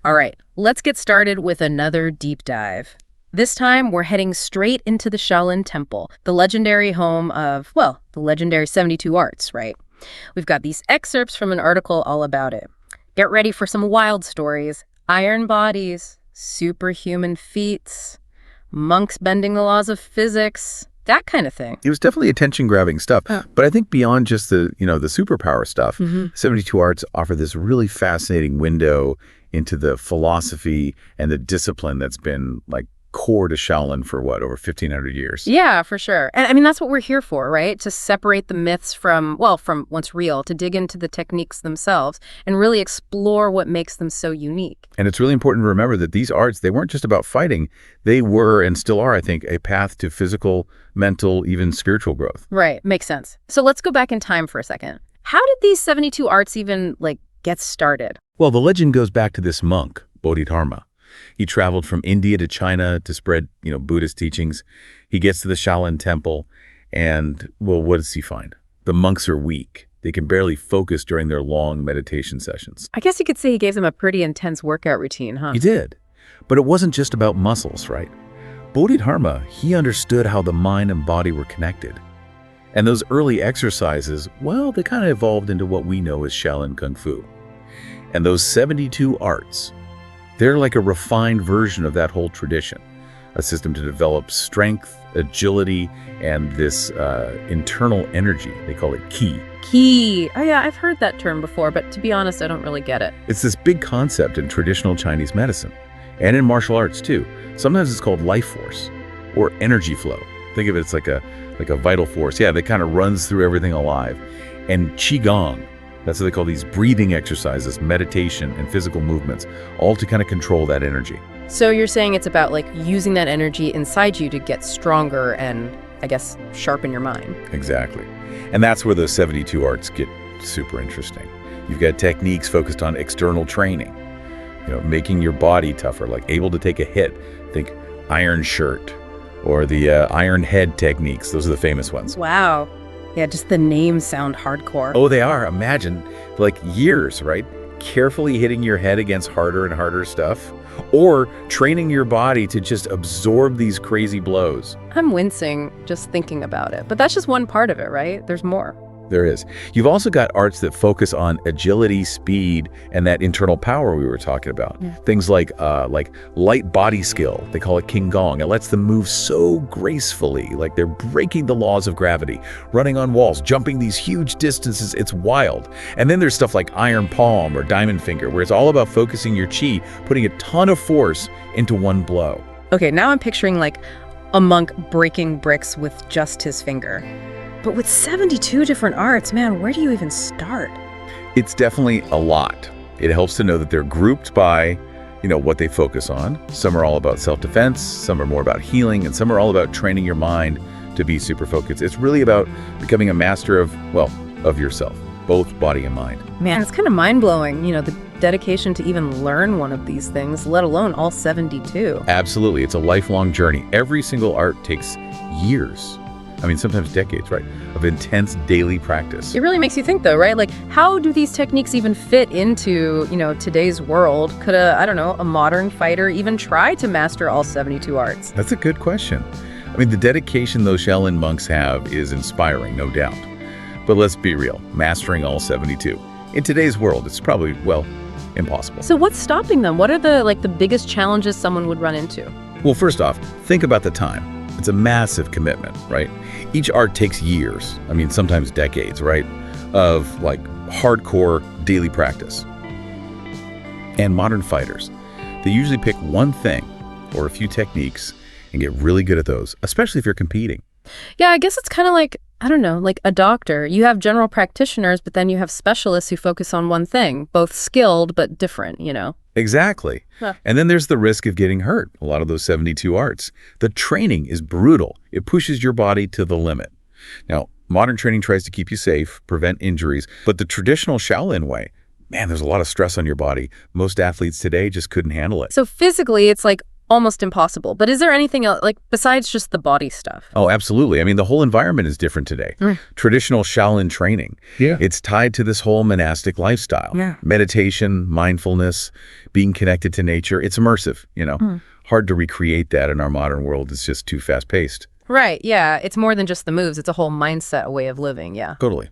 All right, let's get started with another deep dive. This time, we're heading straight into the Shaolin Temple, the legendary home of, well, the legendary 72 arts, right? We've got these excerpts from an article all about it. Get ready for some wild stories. Iron bodies, superhuman feats, monks bending the laws of physics, that kind of thing. It was definitely attention-grabbing stuff. But I think beyond just the superpower stuff, 72 Arts offer this really fascinating window into the philosophy and the discipline that's been like core to Shaolin for what, over 1,500 years? Yeah, for sure. And I mean, that's what we're here for, right? To separate the myths from what's real, to dig into the techniques themselves and really explore what makes them so unique. And it's really important to remember that these arts, they weren't just about fighting. They were and still are, I think, a path to physical, mental, even spiritual growth. Right. Makes sense. So let's go back in time for a second. How did these 72 arts even, get started? Well, the legend goes back to this monk, Bodhidharma. He traveled from India to China to spread, Buddhist teachings. He gets to the Shaolin Temple, and, well, what does he find? The monks are weak. They can barely focus during their long meditation sessions. I guess you could say he gave them a pretty intense workout routine, huh? He did. But it wasn't just about muscles, right? Bodhidharma, he understood how the mind and body were connected. And those early exercises, well, they kind of evolved into what we know as Shaolin Kung Fu. And those 72 arts, they're like a refined version of that whole tradition, a system to develop strength, agility, and this internal energy. They call it Qi. Qi. Oh, yeah, I've heard that term before, but to be honest, I don't really get it. It's this big concept in traditional Chinese medicine and in martial arts, too. Sometimes it's called life force or energy flow. Think of it as like a vital force. Yeah, that kind of runs through everything alive. And Qing Gong. That's what they call these breathing exercises, meditation, and physical movements, all to kind of control that energy. So you're saying it's about using that energy inside you to get stronger and, I guess, sharpen your mind. Exactly. And that's where those 72 arts get super interesting. You've got techniques focused on external training, making your body tougher, like able to take a hit. Think iron shirt or the iron head techniques. Those are the famous ones. Wow. Yeah, just the names sound hardcore. Oh, they are. Imagine, years, right? Carefully hitting your head against harder and harder stuff, or training your body to just absorb these crazy blows. I'm wincing just thinking about it, but that's just one part of it, right? There's more. There is. You've also got arts that focus on agility, speed, and that internal power we were talking about. Yeah. Things like light body skill. They call it Qing Gong. It lets them move so gracefully, like they're breaking the laws of gravity, running on walls, jumping these huge distances. It's wild. And then there's stuff like iron palm or diamond finger, where it's all about focusing your chi, putting a ton of force into one blow. Okay, now I'm picturing a monk breaking bricks with just his finger. But with 72 different arts, man, where do you even start? It's definitely a lot. It helps to know that they're grouped by, what they focus on. Some are all about self-defense, some are more about healing, and some are all about training your mind to be super focused. It's really about becoming a master of yourself, both body and mind. Man, it's kind of mind-blowing, the dedication to even learn one of these things, let alone all 72. Absolutely. It's a lifelong journey. Every single art takes years. Sometimes decades, right, of intense daily practice. It really makes you think, though, right? How do these techniques even fit into, today's world? Could a modern fighter even try to master all 72 arts? That's a good question. The dedication those Shaolin monks have is inspiring, no doubt. But let's be real, mastering all 72. In today's world, it's probably, impossible. So what's stopping them? What are the biggest challenges someone would run into? Well, first off, think about the time. It's a massive commitment, right? Each art takes years, sometimes decades, right, of hardcore daily practice. And modern fighters, they usually pick one thing or a few techniques and get really good at those, especially if you're competing. Yeah, I guess it's kind of like a doctor. You have general practitioners, but then you have specialists who focus on one thing, both skilled but different, Exactly. Huh. And then there's the risk of getting hurt. A lot of those 72 arts. The training is brutal. It pushes your body to the limit. Now, modern training tries to keep you safe, prevent injuries, but the traditional Shaolin way, man, there's a lot of stress on your body. Most athletes today just couldn't handle it. So physically, it's almost impossible. But is there anything else, like, besides just the body stuff? Oh, absolutely. I mean, the whole environment is different today. Traditional Shaolin training, it's tied to this whole monastic lifestyle. Meditation, mindfulness, being connected to nature, it's immersive, Hard to recreate that in our modern world. It's just too fast-paced. Right, yeah. It's more than just the moves. It's a whole mindset, a way of living, yeah. Totally.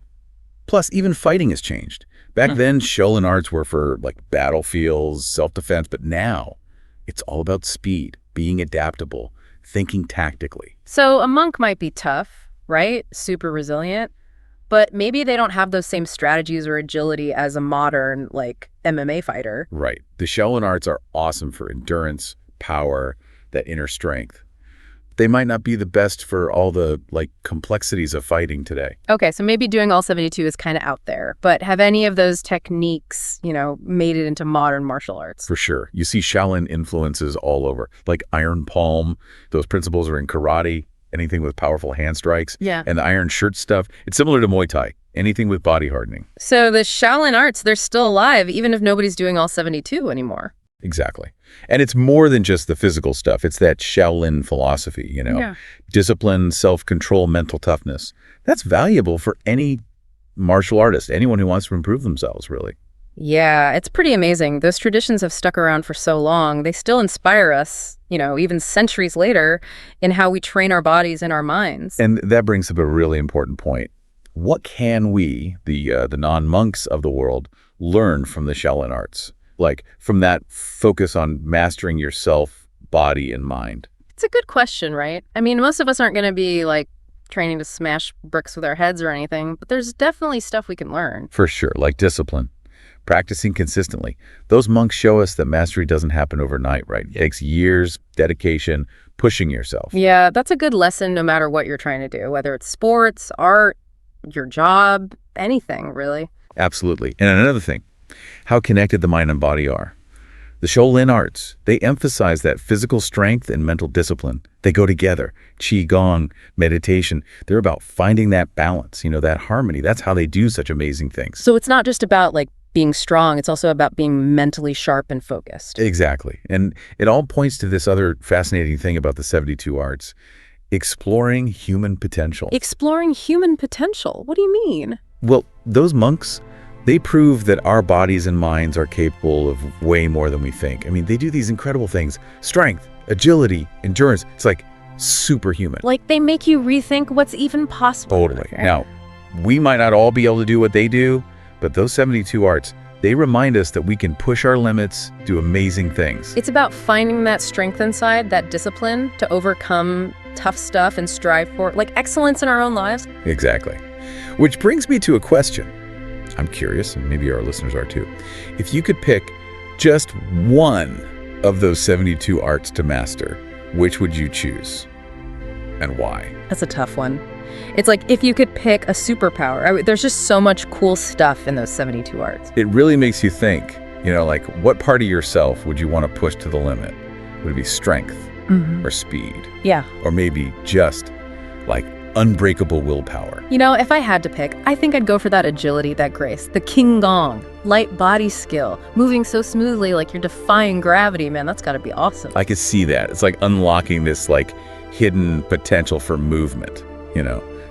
Plus, even fighting has changed. Back then, Shaolin Arts were for, like, battlefields, self-defense, but now it's all about speed, being adaptable, thinking tactically. So a monk might be tough, right? Super resilient, but maybe they don't have those same strategies or agility as a modern, like, MMA fighter. Right. The Shaolin Arts are awesome for endurance, power, that inner strength. They might not be the best for all the, like, complexities of fighting today. Okay, so maybe doing all 72 is kind of out there, but have any of those techniques, made it into modern martial arts? For sure. You see Shaolin influences all over, like iron palm. Those principles are in karate, anything with powerful hand strikes. Yeah. And the iron shirt stuff, it's similar to Muay Thai, anything with body hardening. So the Shaolin Arts, they're still alive, even if nobody's doing all 72 anymore. Exactly. And it's more than just the physical stuff. It's that Shaolin philosophy, discipline, self-control, mental toughness. That's valuable for any martial artist, anyone who wants to improve themselves, really. Yeah, it's pretty amazing. Those traditions have stuck around for so long. They still inspire us, even centuries later, in how we train our bodies and our minds. And that brings up a really important point. What can we, the non-monks of the world, learn from the Shaolin Arts? Like, from that focus on mastering yourself, body, and mind? It's a good question, right? I mean, most of us aren't going to be, like, training to smash bricks with our heads or anything, but there's definitely stuff we can learn. For sure, like discipline, practicing consistently. Those monks show us that mastery doesn't happen overnight, right? It takes years, dedication, pushing yourself. Yeah, that's a good lesson no matter what you're trying to do, whether it's sports, art, your job, anything, really. Absolutely. And another thing, how connected the mind and body are. The Shaolin Arts, they emphasize that physical strength and mental discipline. They go together. Qing Gong, meditation, they're about finding that balance, that harmony. That's how they do such amazing things. So it's not just about, like, being strong. It's also about being mentally sharp and focused. Exactly. And it all points to this other fascinating thing about the 72 Arts, exploring human potential. Exploring human potential? What do you mean? Well, those monks, they prove that our bodies and minds are capable of way more than we think. I mean, they do these incredible things. Strength, agility, endurance. It's like superhuman. Like, they make you rethink what's even possible. Totally. Now, we might not all be able to do what they do, but those 72 Arts, they remind us that we can push our limits, do amazing things. It's about finding that strength inside, that discipline to overcome tough stuff and strive for, like, excellence in our own lives. Exactly. Which brings me to a question. I'm curious, and maybe our listeners are too. If you could pick just one of those 72 arts to master, which would you choose? And why? That's a tough one. It's like if you could pick a superpower. There's just so much cool stuff in those 72 arts. It really makes you think, like, what part of yourself would you want to push to the limit? Would it be strength or speed? Yeah. Or maybe just, like, unbreakable willpower? If I had to pick, I think I'd go for that agility, that grace, the Qing Gong, light body skill, moving so smoothly like you're defying gravity, man. That's got to be awesome. I could see that. It's like unlocking this, like, hidden potential for movement,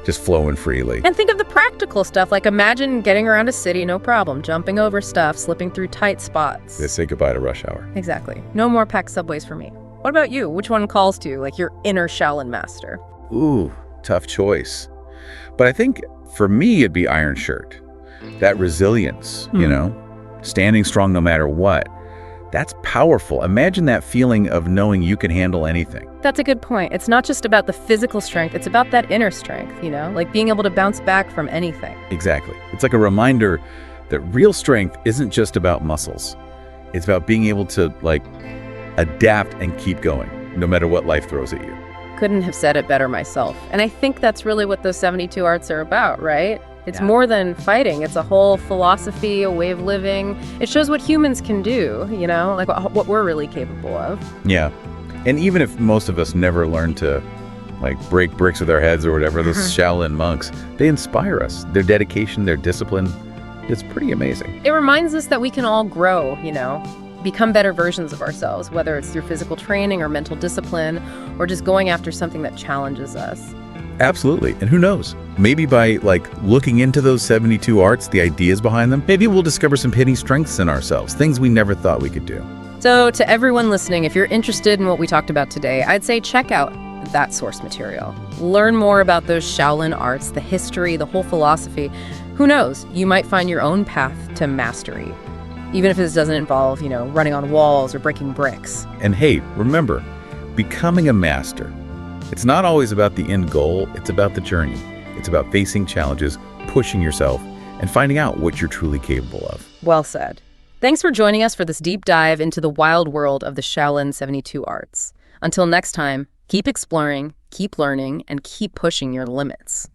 just flowing freely. And think of the practical stuff. Like, imagine getting around a city, no problem, jumping over stuff, slipping through tight spots. They say goodbye to rush hour. Exactly. No more packed subways for me. What about you? Which one calls to you, like, your inner Shaolin master? Ooh, tough choice. But I think for me, it'd be iron shirt. That resilience, standing strong no matter what. That's powerful. Imagine that feeling of knowing you can handle anything. That's a good point. It's not just about the physical strength. It's about that inner strength, like being able to bounce back from anything. Exactly. It's like a reminder that real strength isn't just about muscles. It's about being able to, like, adapt and keep going, no matter what life throws at you. Couldn't have said it better myself. And I think that's really what those 72 arts are about, right? It's more than fighting. It's a whole philosophy, a way of living. It shows what humans can do, like what we're really capable of. Yeah. And even if most of us never learn to, like, break bricks with our heads or whatever, those Shaolin monks, they inspire us. Their dedication, their discipline, it's pretty amazing. It reminds us that we can all grow, become better versions of ourselves, whether it's through physical training or mental discipline, or just going after something that challenges us. Absolutely. And who knows? Maybe by looking into those 72 arts, the ideas behind them, maybe we'll discover some hidden strengths in ourselves, things we never thought we could do. So to everyone listening, if you're interested in what we talked about today, I'd say check out that source material. Learn more about those Shaolin arts, the history, the whole philosophy. Who knows? You might find your own path to mastery, even if this doesn't involve, running on walls or breaking bricks. And hey, remember, becoming a master, it's not always about the end goal, it's about the journey. It's about facing challenges, pushing yourself, and finding out what you're truly capable of. Well said. Thanks for joining us for this deep dive into the wild world of the Shaolin 72 arts. Until next time, keep exploring, keep learning, and keep pushing your limits.